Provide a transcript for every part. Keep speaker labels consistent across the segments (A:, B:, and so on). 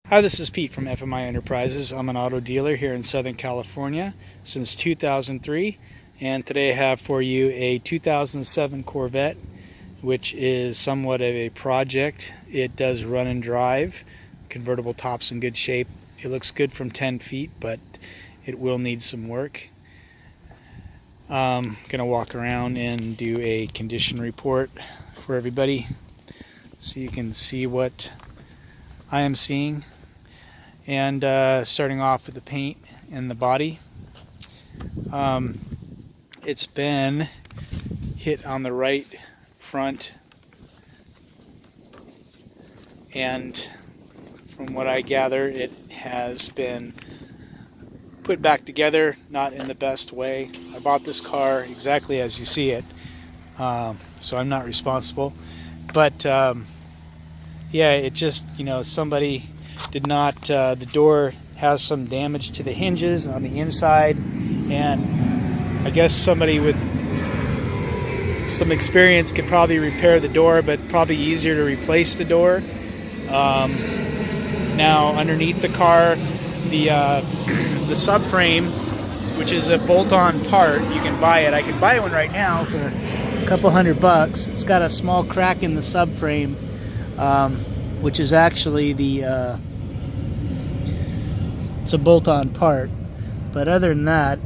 A: Hi, this is Pete from FMI Enterprises. I'm an auto dealer here in Southern California since 2003, and today I have for you a 2007 Corvette, which is somewhat of a project. It does run and drive. Convertible top's in good shape. It looks good from 10 feet, but it will need some work. I'm going to walk around and do a condition report for everybody so you can see what I am seeing. And starting off with the paint and the body, it's been hit on the right front, and from what I gather, it has been put back together, not in the best way. I bought this car exactly as you see it, so I'm not responsible. But yeah, it just, somebody did not, the door has some damage to the hinges on the inside, and I guess somebody with some experience could probably repair the door, but probably easier to replace the door. Now underneath the car, the subframe, which is a bolt-on part, you can buy it. I can buy one right now for a couple $100. It's got a small crack in the subframe, which is actually it's a bolt-on part, but other than that,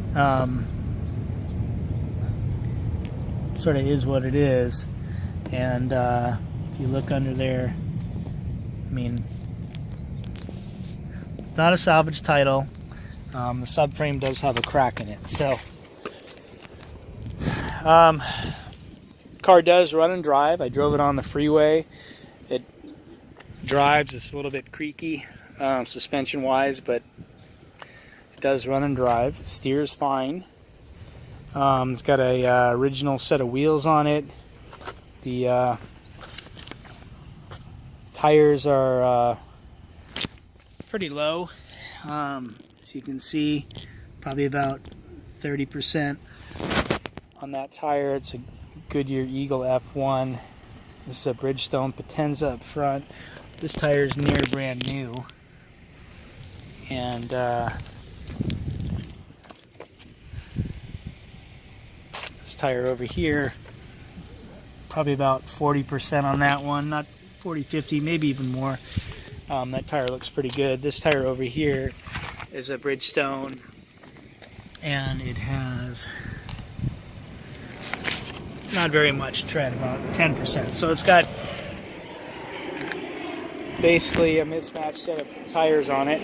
A: sort of is what it is. And if you look under there, I mean, it's not a salvage title. The subframe does have a crack in it, so car does run and drive. I drove it on the freeway. It drives. It's a little bit creaky suspension wise, but it does run and drive. It steers fine. It's got a original set of wheels on it. The tires are pretty low, as you can see, probably about 30% on that tire. It's a Goodyear Eagle F1. This is a Bridgestone Potenza up front. This tire is near brand new, and this tire over here, probably about 40% on that one, not 40, 50, maybe even more. That tire looks pretty good. This tire over here is a Bridgestone, and it has not very much tread, about 10%. So it's got basically a mismatched set of tires on it.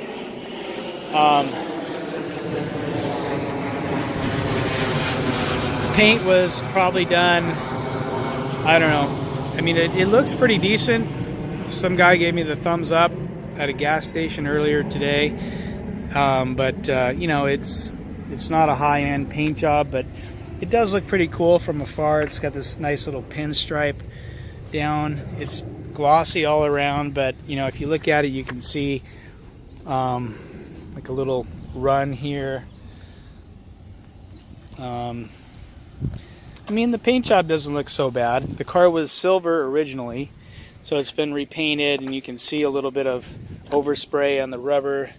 A: Paint was probably done, I don't know. I mean, it looks pretty decent. Some guy gave me the thumbs up at a gas station earlier today. But it's not a high-end paint job, but it does look pretty cool from afar. It's got this nice little pinstripe down. It's glossy all around, but if you look at it, you can see like a little run here. I mean, the paint job doesn't look so bad. The car was silver originally, so it's been repainted, and you can see a little bit of overspray on the rubber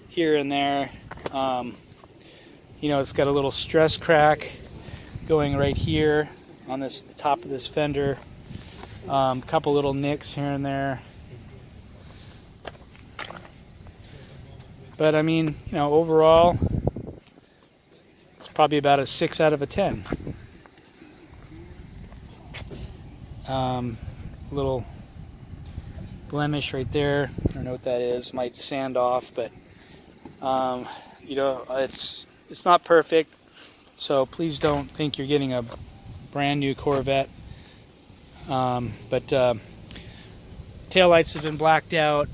A: here and there. It's got a little stress crack going right here on the top of this fender. Couple little nicks here and there. But I mean, overall, it's probably about a 6 out of a 10. Little blemish right there. I don't know what that is. Might sand off, but it's not perfect. So please don't think you're getting a brand new Corvette. But taillights have been blacked out.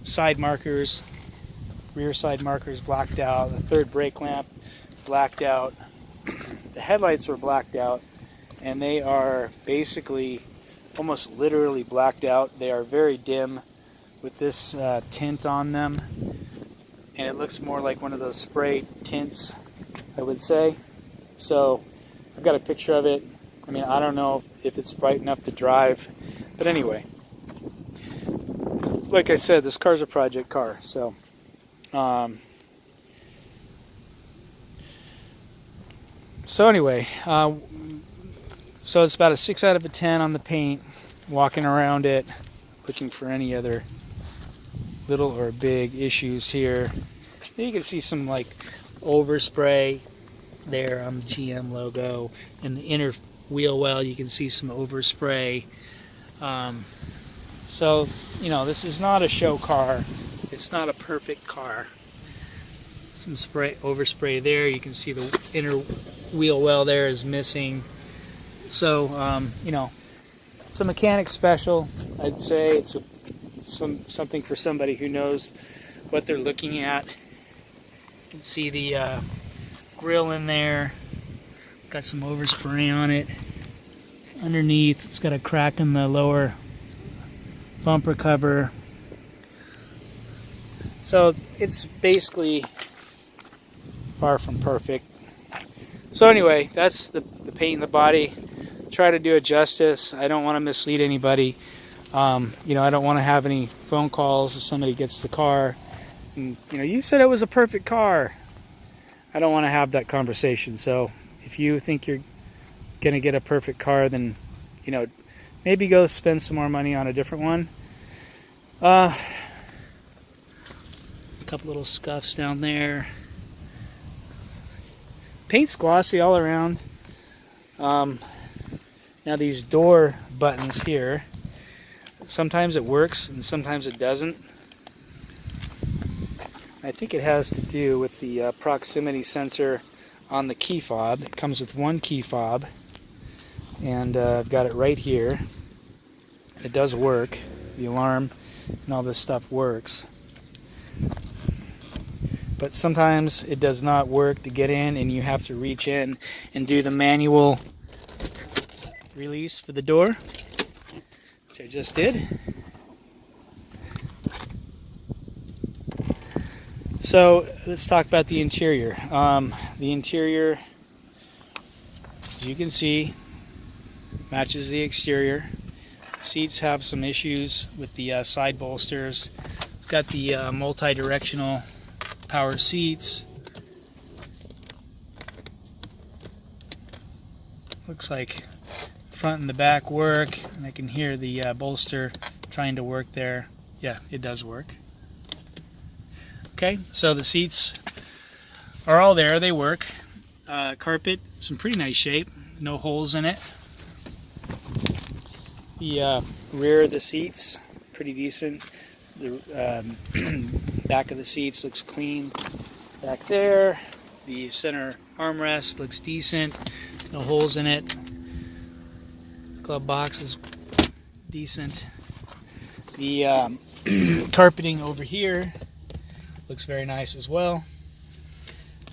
A: Side markers, rear side markers blacked out. The third brake lamp blacked out. The headlights were blacked out, and they are basically almost literally blacked out. They are very dim with this tint on them, and it looks more like one of those spray tints, I would say. So I've got a picture of it. I mean, I don't know if it's bright enough to drive, but anyway, like I said, this car's a project car. So, anyway, so it's about a 6 out of a 10 on the paint. Walking around it, looking for any other little or big issues here. You can see some like overspray there on the GM logo. In the inner wheel well, you can see some overspray. So, you know, this is not a show car. It's not a perfect car. Some overspray there. You can see the inner wheel well there is missing. So, you know, it's a mechanic special. I'd say it's something for somebody who knows what they're looking at. You can see the grill in there. Got some overspray on it. Underneath, it's got a crack in the lower bumper cover. So it's basically far from perfect. So anyway, that's the paint in the body. Try to do it justice. I don't want to mislead anybody. You know, I don't want to have any phone calls if somebody gets the car and, you know, you said it was a perfect car. I don't want to have that conversation. So if you think you're going to get a perfect car, then, you know, maybe go spend some more money on a different one. A couple little scuffs down there. Paint's glossy all around. Now these door buttons here, sometimes it works and sometimes it doesn't. I think it has to do with the proximity sensor on the key fob. It comes with one key fob, and I've got it right here. It does work. The alarm and all this stuff works. But sometimes it does not work to get in, and you have to reach in and do the manual release for the door, which I just did. So let's talk about the interior. The interior, as you can see, matches the exterior. Seats have some issues with the side bolsters. It's got the multi-directional power seats. Looks like front and the back work, and I can hear the bolster trying to work there. Yeah, it does work. Okay, so the seats are all there, they work. Carpet, some pretty nice shape, no holes in it. The rear of the seats, pretty decent. The back of the seats looks clean back there. The center armrest looks decent, no holes in it. Glove box is decent. The carpeting over here looks very nice as well.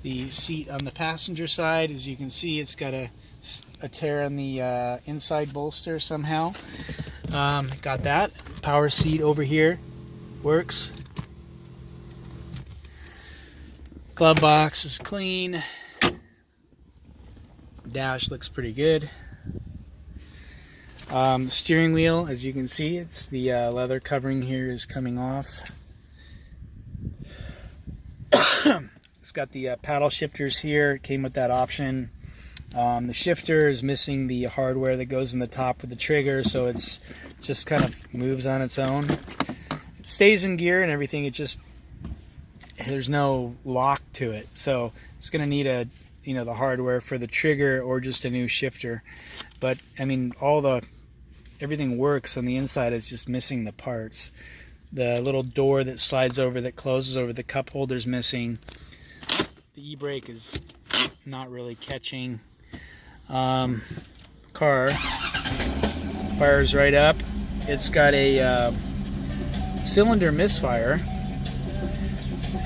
A: The seat on the passenger side, as you can see, it's got a tear in the inside bolster somehow. Got that. Power seat over here works. Glove box is clean. Dash looks pretty good. Steering wheel, as you can see, it's the leather covering here is coming off. It's got the paddle shifters here. It came with that option. The shifter is missing the hardware that goes in the top of the trigger, so it's just kind of moves on its own. It stays in gear and everything. It just, there's no lock to it, so it's going to need a, you know, the hardware for the trigger or just a new shifter. But I mean, everything works on the inside. It's just missing the parts. The little door that slides over, that closes over the cup holder's missing. The e-brake is not really catching. Car fires right up. It's got a cylinder misfire.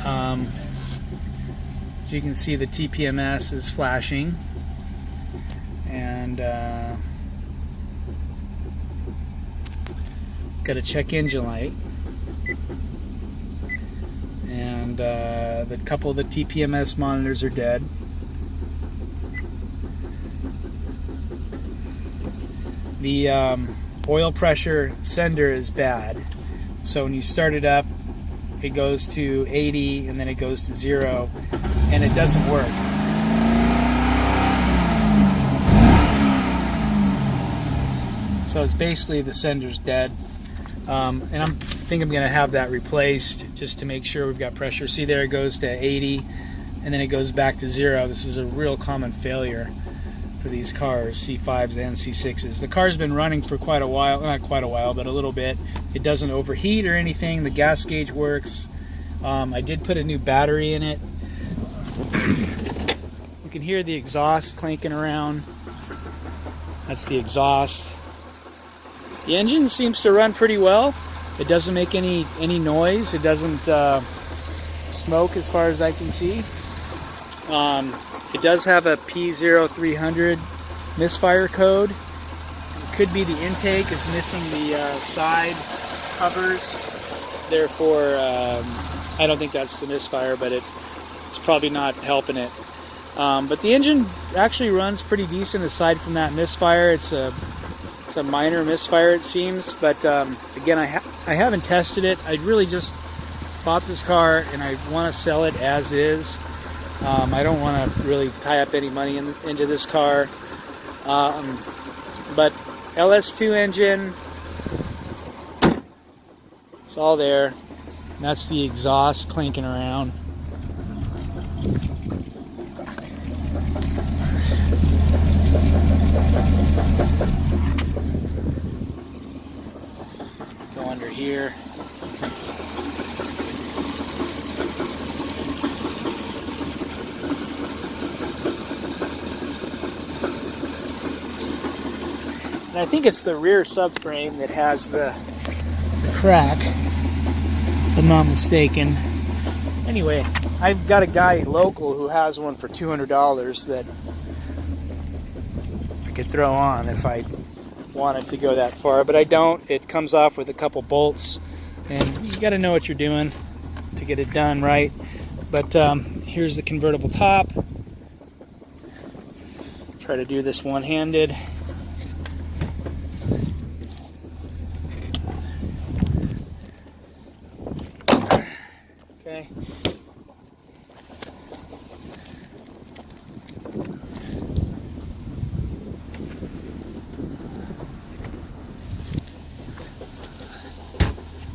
A: As you can see, the TPMS is flashing, and got a check engine light, and the couple of the TPMS monitors are dead. The oil pressure sender is bad. So when you start it up, it goes to 80 and then it goes to 0, and it doesn't work. So it's basically the sender's dead. And I think I'm going to have that replaced just to make sure we've got pressure. See there, it goes to 80 and then it goes back to 0. This is a real common failure for these cars, C5s and C6s. The car's been running for quite a while, not quite a while, but a little bit. It doesn't overheat or anything. The gas gauge works. I did put a new battery in it. You can hear the exhaust clanking around. That's the exhaust. The engine seems to run pretty well. It doesn't make any noise. It doesn't smoke as far as I can see. It does have a P0300 misfire code. It could be the intake is missing the side covers. Therefore, I don't think that's the misfire, but it's probably not helping it. But the engine actually runs pretty decent aside from that misfire. It's a minor misfire, it seems, but again, I haven't tested it. I really just bought this car and I want to sell it as is. I don't want to really tie up any money into this car. But LS2 engine, it's all there. And that's the exhaust clanking around. Go under here. And I think it's the rear subframe that has the crack, if I'm not mistaken. Anyway, I've got a guy local who has one for $200 that I could throw on if I wanted to go that far, but I don't. It comes off with a couple bolts, and you got to know what you're doing to get it done right. But here's the convertible top. Try to do this one-handed. Okay.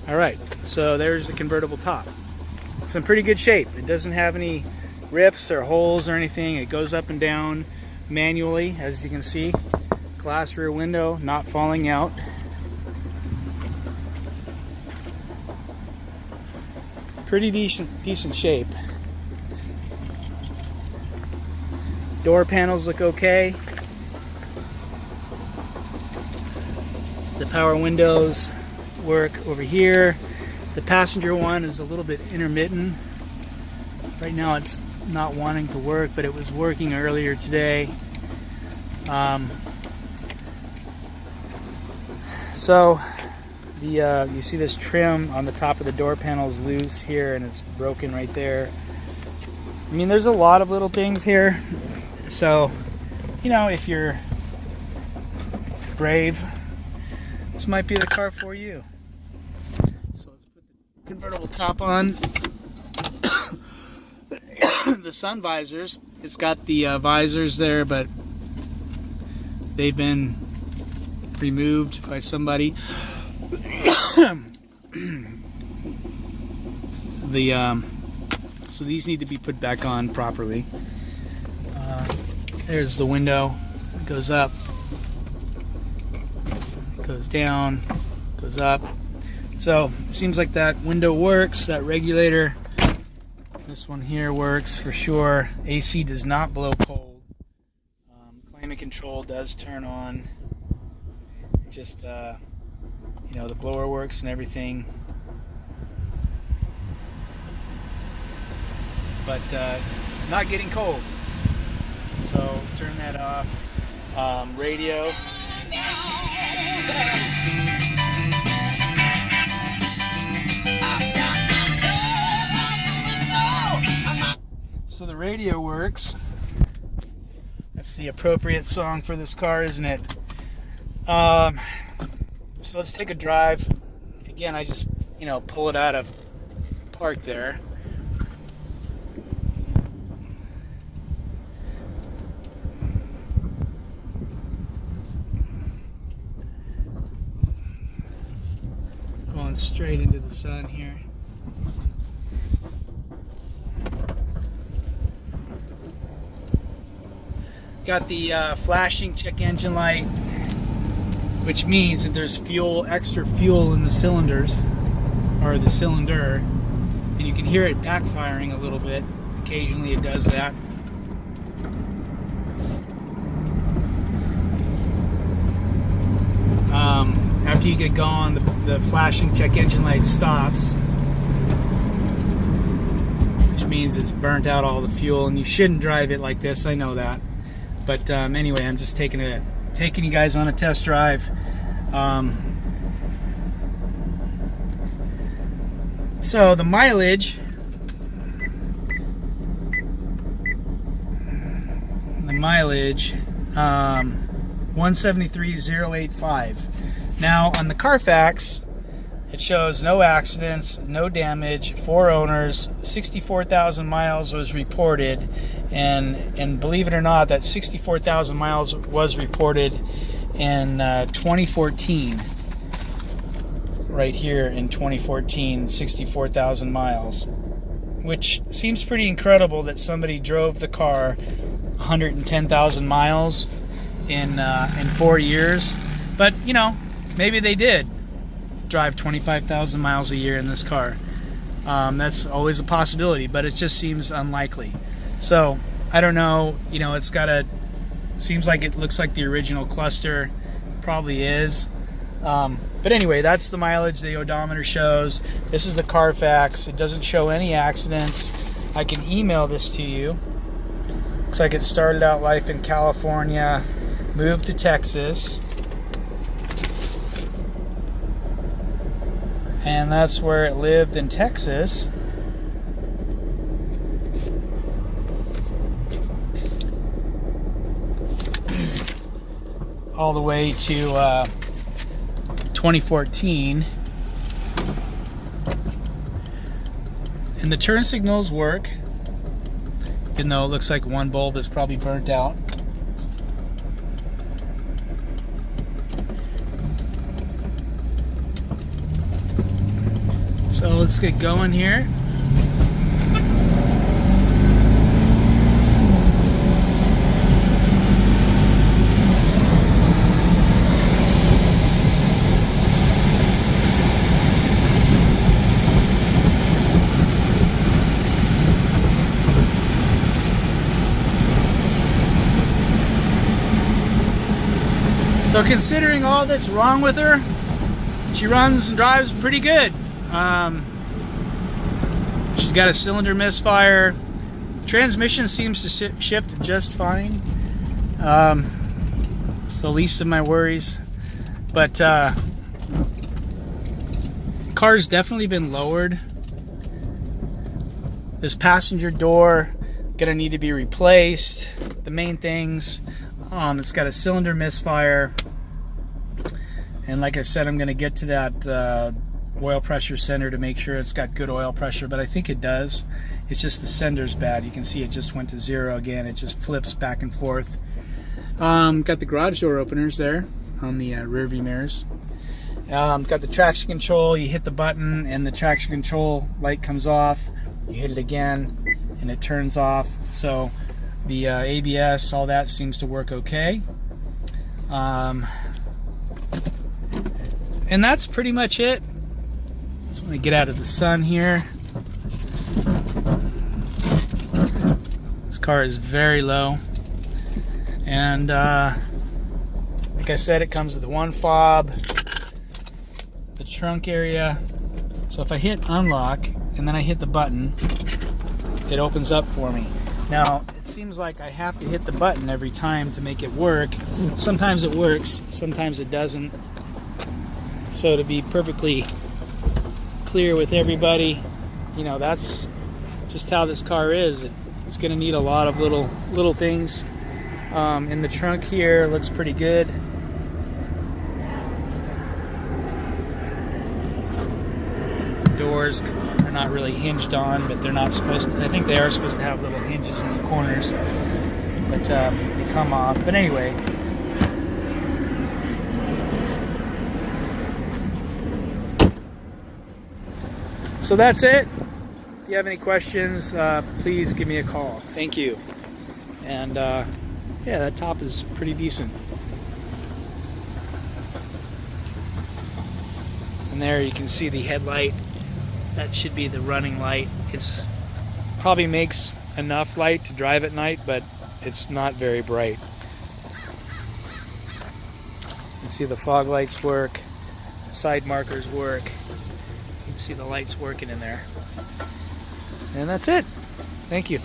A: All right, so there's the convertible top. It's in pretty good shape. It doesn't have any rips or holes or anything. It goes up and down manually, as you can see. Glass rear window, not falling out. Pretty decent shape. Door panels look okay. The power windows work over here. The passenger one is a little bit intermittent. Right now it's not wanting to work, but it was working earlier today. So you see this trim on the top of the door panel is loose here, and it's broken right there. I mean, there's a lot of little things here. So, you know, if you're brave, this might be the car for you. So let's put the convertible top on. The sun visors, it's got the visors there, but they've been removed by somebody. So these need to be put back on properly. There's the window. It goes up, goes down, goes up. So it seems like that window works. That regulator, this one here, works for sure. AC does not blow cold. Climate control does turn on. It just you know, the blower works and everything, but not getting cold. So turn that off. Radio. So the radio works. That's the appropriate song for this car, isn't it? So let's take a drive. Again, I just pull it out of park there. Going straight into the sun here. Got the flashing check engine light, which means that there's extra fuel in the cylinders, or the cylinder, and you can hear it backfiring a little bit. Occasionally it does that. After you get going, the flashing check engine light stops, which means it's burnt out all the fuel, and you shouldn't drive it like this, I know that. But anyway, I'm just taking you guys on a test drive. So the mileage, 173,085. Now on the Carfax, it shows no accidents, no damage, 4 owners, 64,000 miles was reported, and believe it or not, that 64,000 miles was reported in 2014. Right here in 2014, 64,000 miles, which seems pretty incredible that somebody drove the car 110,000 miles in 4 years. But maybe they did drive 25,000 miles a year in this car. That's always a possibility, but it just seems unlikely. So I don't know. Seems like it looks like the original cluster. Probably is. But anyway, that's the mileage the odometer shows. This is the Carfax. It doesn't show any accidents. I can email this to you. Looks like it started out life in California, moved to Texas, and that's where it lived in Texas. All the way to 2014. And the turn signals work, even though it looks like one bulb is probably burnt out. So let's get going here. So considering all that's wrong with her, she runs and drives pretty good. She's got a cylinder misfire. Transmission seems to shift just fine. It's the least of my worries. But car's definitely been lowered. This passenger door gonna need to be replaced. The main things. It's got a cylinder misfire. And like I said, I'm going to get to that oil pressure sender to make sure it's got good oil pressure, but I think it does. It's just the sender's bad. You can see it just went to 0 again. It just flips back and forth. Got the garage door openers there on the rear view mirrors. Got the traction control. You hit the button and the traction control light comes off. You hit it again and it turns off. So the ABS, all that seems to work okay. And that's pretty much it. Just want to get out of the sun here. This car is very low. And like I said, it comes with one fob, the trunk area. So if I hit unlock and then I hit the button, it opens up for me. Now, it seems like I have to hit the button every time to make it work. Sometimes it works, sometimes it doesn't. So to be perfectly clear with everybody, that's just how this car is. It's going to need a lot of little things. In the trunk here, looks pretty good. doors are not really hinged on, but they're not supposed to. I think they are supposed to have little hinges in the corners, but they come off. But anyway, so that's it. If you have any questions, please give me a call. Thank you. And yeah, that top is pretty decent. And there you can see the headlight. That should be the running light. It's probably makes enough light to drive at night, but it's not very bright. You can see the fog lights work, side markers work. You can see the lights working in there. And that's it. Thank you.